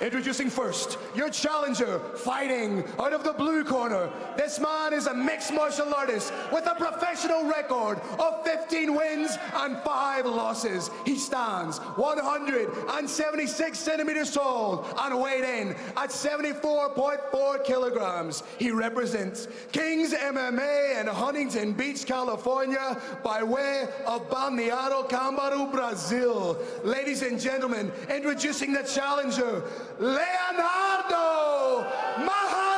Introducing first, your challenger, fighting out of the blue corner. This man is a mixed martial artist with a professional record of 15 wins and 5 losses. He stands 176 centimeters tall and weighed in at 74.4 kilograms. He represents King's MMA in Huntington Beach, California, by way of Balneário Camboriú, Brazil. Ladies and gentlemen, introducing the challenger, Leonardo Mafra!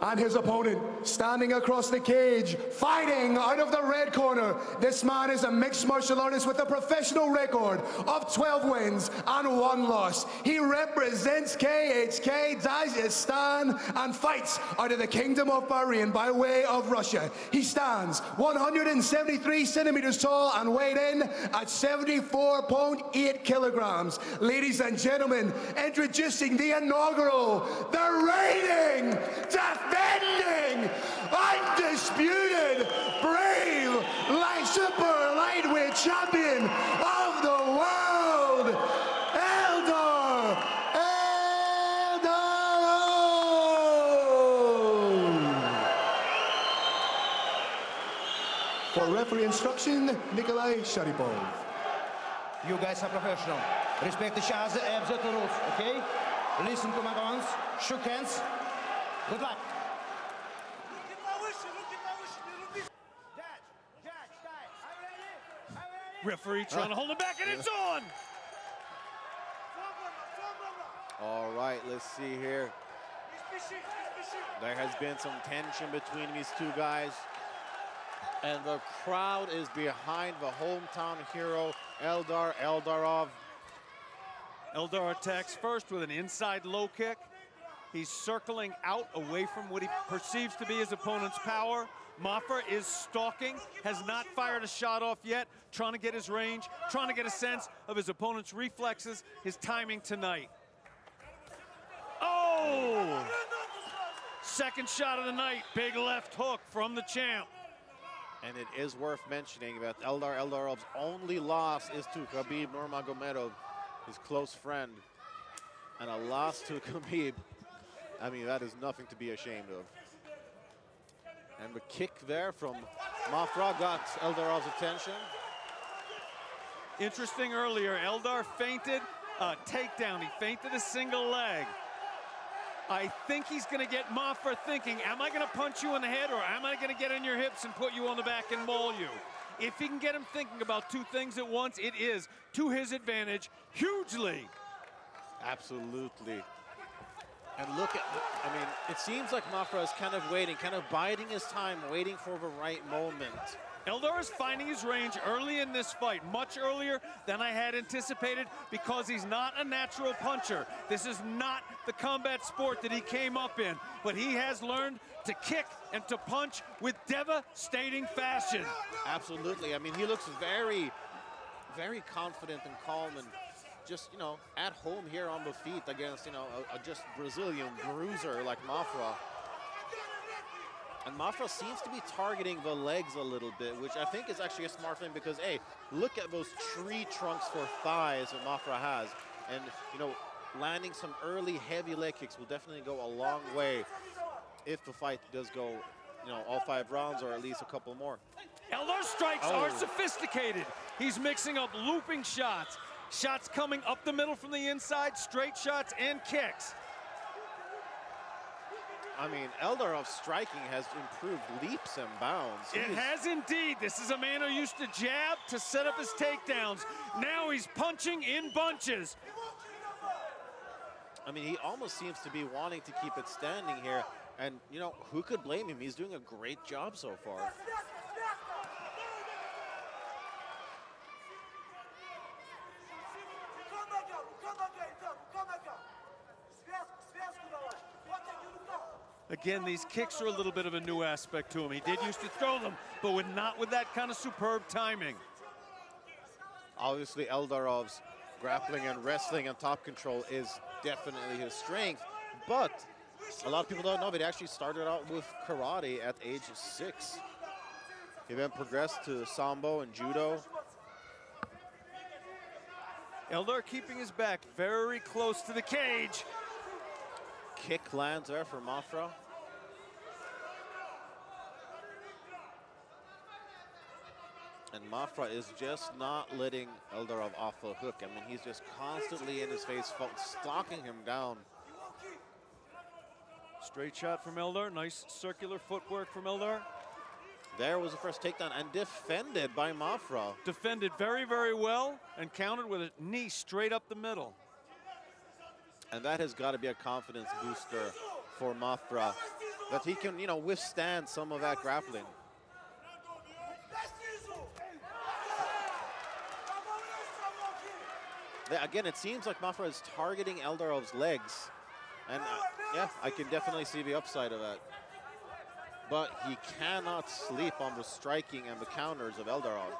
And his opponent, standing across the cage, fighting out of the red corner. This man is a mixed martial artist with a professional record of 12 wins and 1 loss. He represents KHK Dagestan and fights out of the Kingdom of Bahrain by way of Russia. He stands 173 centimeters tall and weighed in at 74.8 kilograms. Ladies and gentlemen, introducing the inaugural, the reigning, defending, undisputed, brave, super lightweight champion of the world, Eldar Eldarov. For referee instruction, Nikolai Sharipov. You guys are professional. Respect each other, observe the rules, okay? Listen to my commands, shook hands. Good luck. Referee trying to hold him back, and it's on! All right, let's see here. There has been some tension between these two guys. And the crowd is behind the hometown hero, Eldar Eldarov. Eldar attacks first with an inside low kick. He's circling out away from what he perceives to be his opponent's power. Mafra is stalking, has not fired a shot off yet, trying to get his range, trying to get a sense of his opponent's reflexes, his timing tonight. Oh! Second shot of the night, big left hook from the champ. And it is worth mentioning that Eldar Eldarov's only loss is to Khabib Nurmagomedov, his close friend. And a loss to Khabib, I mean, that is nothing to be ashamed of. And the kick there from Mafra got Eldarov's attention. Interesting earlier, Eldar feinted a takedown. He feinted a single leg. I think he's gonna get Mafra thinking, am I gonna punch you in the head or am I gonna get in your hips and put you on the back and maul you? If he can get him thinking about 2 things at once, it is to his advantage hugely. Absolutely. And look at, I mean, it seems like Mafra is kind of waiting, kind of biding his time, waiting for the right moment. Eldar is finding his range early in this fight, much earlier than I had anticipated, because he's not a natural puncher. This is not the combat sport that he came up in, but he has learned to kick and to punch with devastating fashion. Absolutely. I mean, he looks very, very confident and calm and just, you know, at home here on the feet against, you know, a just Brazilian bruiser like Mafra. And Mafra seems to be targeting the legs a little bit, which I think is actually a smart thing because, hey, look at those tree trunks for thighs that Mafra has. And, you know, landing some early heavy leg kicks will definitely go a long way if the fight does go, you know, all 5 rounds or at least a couple more. Eldar's strikes are sophisticated. He's mixing up looping shots, shots coming up the middle from the inside, straight shots and kicks. I mean, Eldarov's striking has improved leaps and bounds. It has indeed. This is a man who used to jab to set up his takedowns. Now he's punching in bunches. I mean, he almost seems to be wanting to keep it standing here. And, you know, who could blame him? He's doing a great job so far. Again, these kicks are a little bit of a new aspect to him. He did used to throw them, but not with that kind of superb timing. Obviously, Eldarov's grappling and wrestling and top control is definitely his strength, but a lot of people don't know that he actually started out with karate at age 6. He then progressed to Sambo and Judo. Eldar keeping his back very close to the cage. Kick lands there for Mafra. And Mafra is just not letting Eldarov off the hook. I mean, he's just constantly in his face, stalking him down. Straight shot from Eldar. Nice circular footwork from Eldar. There was the first takedown and defended by Mafra. Defended very, very well and countered with a knee straight up the middle. And that has got to be a confidence booster for Mafra, that he can, you know, withstand some of that grappling. Again, it seems like Mafra is targeting Eldarov's legs. And yeah, I can definitely see the upside of that. But he cannot sleep on the striking and the counters of Eldarov.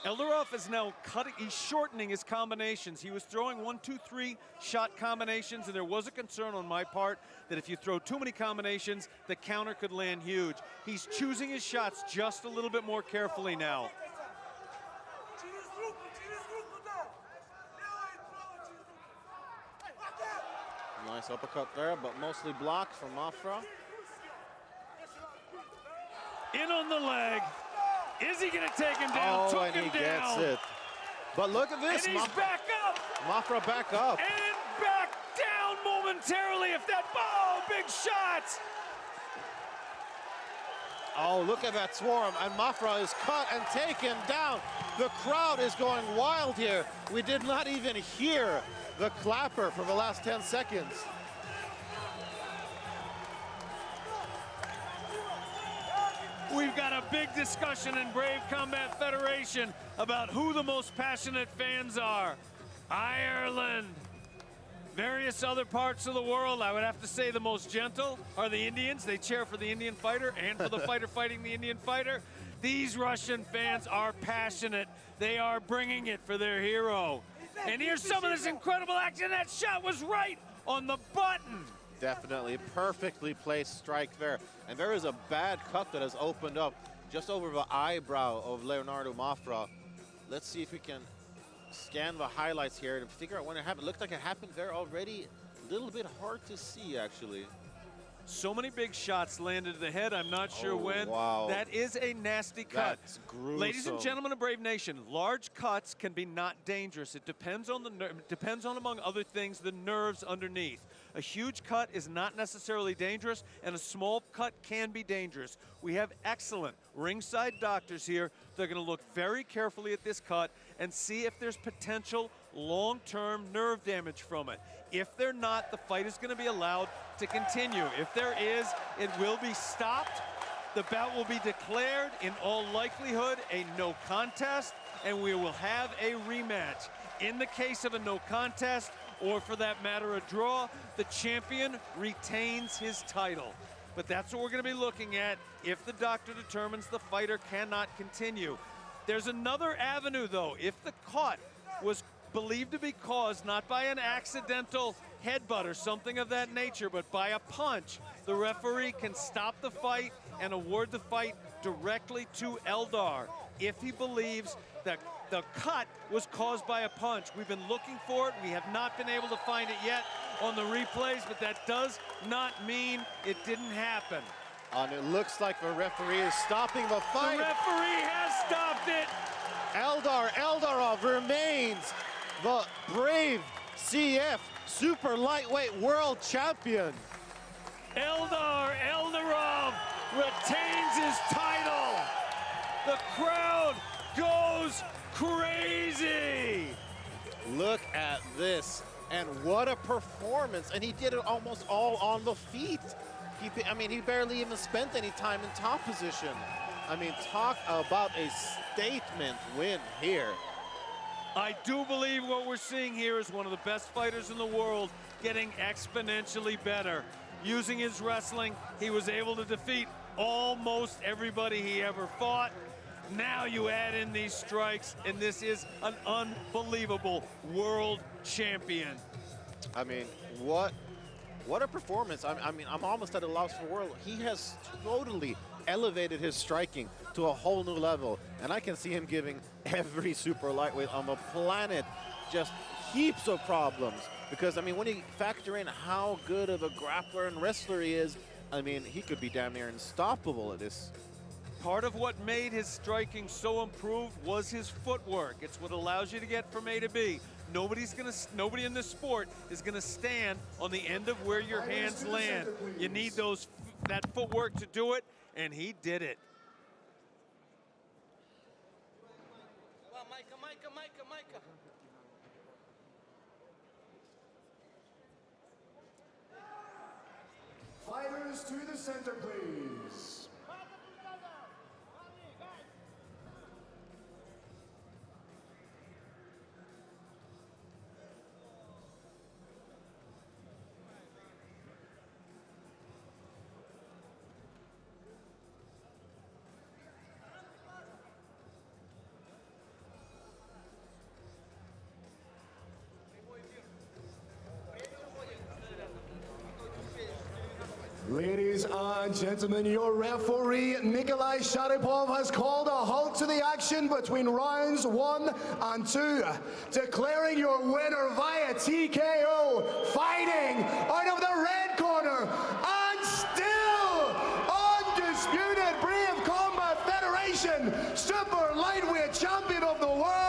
Eldarov is now cutting, he's shortening his combinations. He was throwing 1, 2, 3 shot combinations, and there was a concern on my part that if you throw too many combinations, the counter could land huge. He's choosing his shots just a little bit more carefully now. Nice uppercut there, but mostly blocked from Mafra. In on the leg. Is he going to take him down? Oh, Took and him he down. gets it. But look at this. And he's back up. Mafra back up. And back down momentarily. If that, oh, big shots. Oh, look at that swarm. And Mafra is cut and taken down. The crowd is going wild here. We did not even hear the clapper for the last 10 seconds. We've got a big discussion in Brave Combat Federation about who the most passionate fans are. Ireland, various other parts of the world. I would have to say the most gentle are the Indians. They cheer for the Indian fighter and for the fighter fighting the Indian fighter. These Russian fans are passionate. They are bringing it for their hero. And here's some of this incredible action. That shot was right on the button. Definitely perfectly placed strike there. And there is a bad cut that has opened up just over the eyebrow of Leonardo Mafra. Let's see if we can scan the highlights here to figure out when it happened. It looked like it happened there already. A little bit hard to see, actually. So many big shots landed to the head. I'm not sure when. Wow. That is a nasty cut. That's gruesome. Ladies and gentlemen of Brave Nation, large cuts can be not dangerous. It depends on depends on, among other things, the nerves underneath. A huge cut is not necessarily dangerous, and a small cut can be dangerous. We have excellent ringside doctors here. They're going to look very carefully at this cut and see if there's potential long-term nerve damage from it. If they're not, the fight is going to be allowed to continue. If there is, it will be stopped. The bout will be declared, in all likelihood, a no contest, and we will have a rematch. In the case of a no contest, or for that matter, a draw, the champion retains his title. But that's what we're going to be looking at if the doctor determines the fighter cannot continue. There's another avenue, though. If the cut was believed to be caused not by an accidental headbutt or something of that nature, but by a punch, the referee can stop the fight and award the fight directly to Eldar if he believes that the cut was caused by a punch. We've been looking for it. We have not been able to find it yet on the replays, but that does not mean it didn't happen. And it looks like the referee is stopping the fight. The referee has stopped it. Eldar Eldarov remains the Brave CF Super Lightweight World Champion. Eldar Eldarov retains his title. The crowd goes crazy. Look at this, and what a performance. And he did it almost all on the feet. He barely even spent any time in top position. I mean, talk about a statement win here. I do believe what we're seeing here is one of the best fighters in the world getting exponentially better. Using his wrestling, he was able to defeat almost everybody he ever fought. Now you add in these strikes, and this is an unbelievable world champion. I mean, what what a performance. I mean, I'm almost at a loss for words. He has totally elevated his striking to a whole new level. And I can see him giving every super lightweight on the planet just heaps of problems. Because, I mean, when you factor in how good of a grappler and wrestler he is, I mean, he could be damn near unstoppable at this. Part of what made his striking so improved was his footwork. It's what allows you to get from A to B. Nobody in this sport is gonna stand on the end of where your hands land. You need that footwork to do it, and he did it. Micah. Fighters to the center, please. Ladies and gentlemen, your referee, Nikolai Sharipov, has called a halt to the action between rounds 1 and 2, declaring your winner via TKO, fighting out of the red corner, and still undisputed Brave Combat Federation Super Lightweight Champion of the World,